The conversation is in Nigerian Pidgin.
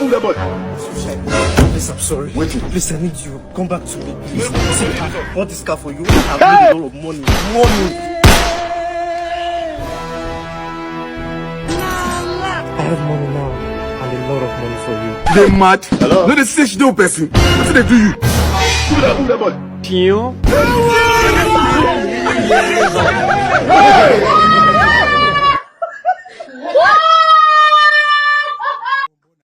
Move that boy. Please, I'm sorry. Wait. Please, I need you. Come back to me, please. See, I bought this car for you. I've made a lot of money. I have money now and a lot of money for you. They mad. Hello? No, they say she don't person. What did they do you? Move that boy. Pio?